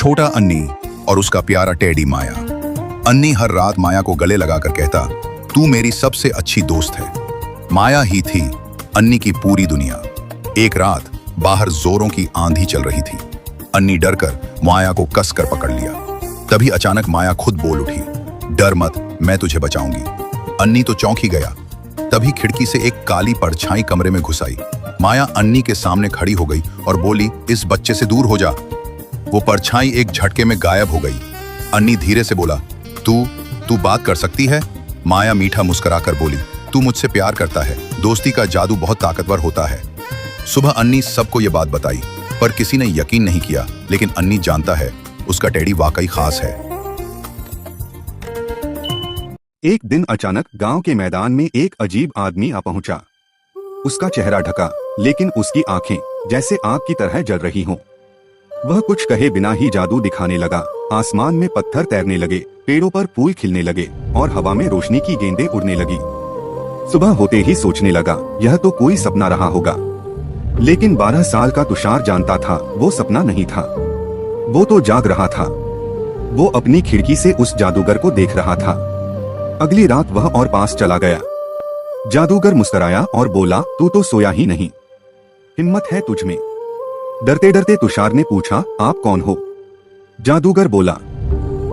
छोटा अन्नी और उसका प्यारा टेडी माया। अन्नी हर रात माया को गले लगाकर कहता, तू मेरी सबसे अच्छी दोस्त है। माया ही थी अन्नी की पूरी दुनिया। एक रात बाहर जोरों की आंधी चल रही थी। अन्नी डरकर माया को कसकर पकड़ लिया। तभी अचानक माया खुद बोल उठी, डर मत, मैं तुझे बचाऊंगी। अन्नी तो चौंक ही गया। तभी खिड़की से एक काली परछाई कमरे में घुस आई। माया अन्नी के सामने खड़ी हो गई और बोली, इस बच्चे से दूर हो जा। वो परछाई एक झटके में गायब हो गई। अन्नी धीरे से बोला, तू बात कर सकती है? माया मीठा मुस्कुराकर बोली, तू मुझसे प्यार करता है। दोस्ती का जादू बहुत ताकतवर होता है। सुबह अन्नी सबको ये बात बताई, पर किसी ने यकीन नहीं किया। लेकिन अन्नी जानता है उसका टेडी वाकई खास है। एक दिन अचानक गांव के मैदान में एक अजीब आदमी आ पहुंचा। उसका चेहरा ढका, लेकिन उसकी आंखें जैसे आग की तरह जल रही हों। वह कुछ कहे बिना ही जादू दिखाने लगा। आसमान में पत्थर तैरने लगे, पेड़ों पर फूल खिलने लगे और हवा में रोशनी की गेंदें उड़ने लगी। सुबह होते ही सोचने लगा, यह तो कोई सपना रहा होगा। लेकिन 12 साल का तुषार जानता था वो सपना नहीं था, वो तो जाग रहा था। वो अपनी खिड़की से उस जादूगर को देख रहा था। अगली रात वह और पास चला गया। जादूगर मुस्कुराया और बोला, तू तो सोया ही नहीं, हिम्मत है तुझ में। डरते डरते तुषार ने पूछा, आप कौन हो? जादूगर बोला,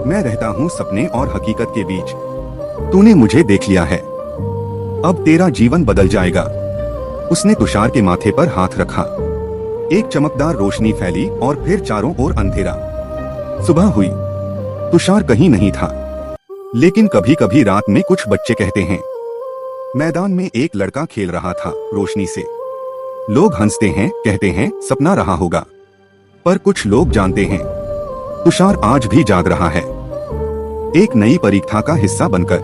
मैं रहता हूँ सपने और हकीकत के बीच। तूने मुझे देख लिया है, अब तेरा जीवन बदल जाएगा। उसने तुषार के माथे पर हाथ रखा। एक चमकदार रोशनी फैली और फिर चारों ओर अंधेरा। सुबह हुई। तुषार कहीं नहीं था। लेकिन कभी कभी रात में कुछ बच्चे कहते हैं। मैदान में एक लड़का खेल रहा था रोशनी से। लोग हंसते हैं, कहते हैं सपना रहा होगा। पर कुछ लोग जानते हैं तुषार आज भी जाग रहा है, एक नई परीक्षा का हिस्सा बनकर।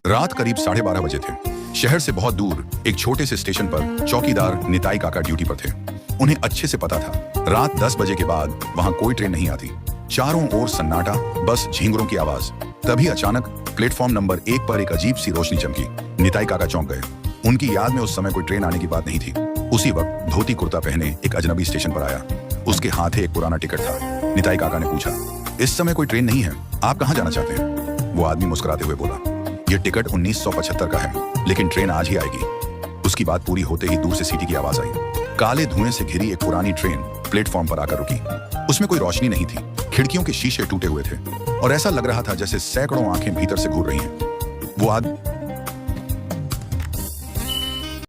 रात करीब 12:30 बजे थे। शहर से बहुत दूर एक छोटे से स्टेशन पर चौकीदार निताई काका ड्यूटी पर थे। उन्हें अच्छे से पता था रात 10 बजे के बाद वहां कोई ट्रेन नहीं आती। चारों ओर सन्नाटा, बस झींगरों की आवाज। तभी अचानक प्लेटफॉर्म नंबर 1 पर एक अजीब सी रोशनी चमकी। निताई काका चौंक गए। उनकी याद में उस समय कोई ट्रेन आने की बात नहीं थी। उसी वक्त धोती कुर्ता पहने एक अजनबी स्टेशन पर आया। उसके हाथ एक पुराना टिकट था। निताई काका ने पूछा, इस समय कोई ट्रेन नहीं है, आप कहाँ जाना चाहते हैं? वो आदमी मुस्कुराते हुए बोला, ये टिकट 1975 का है, लेकिन ट्रेन आज ही आएगी। उसकी बात पूरी होते ही दूर से सीटी की आवाज आई। काले धुएं से घिरी एक पुरानी ट्रेन प्लेटफॉर्म पर आकर रुकी। उसमें कोई रोशनी नहीं थी। खिड़कियों के शीशे टूटे हुए थे और ऐसा लग रहा था जैसे सैकड़ों आंखें भीतर से घूर रही हैं। वो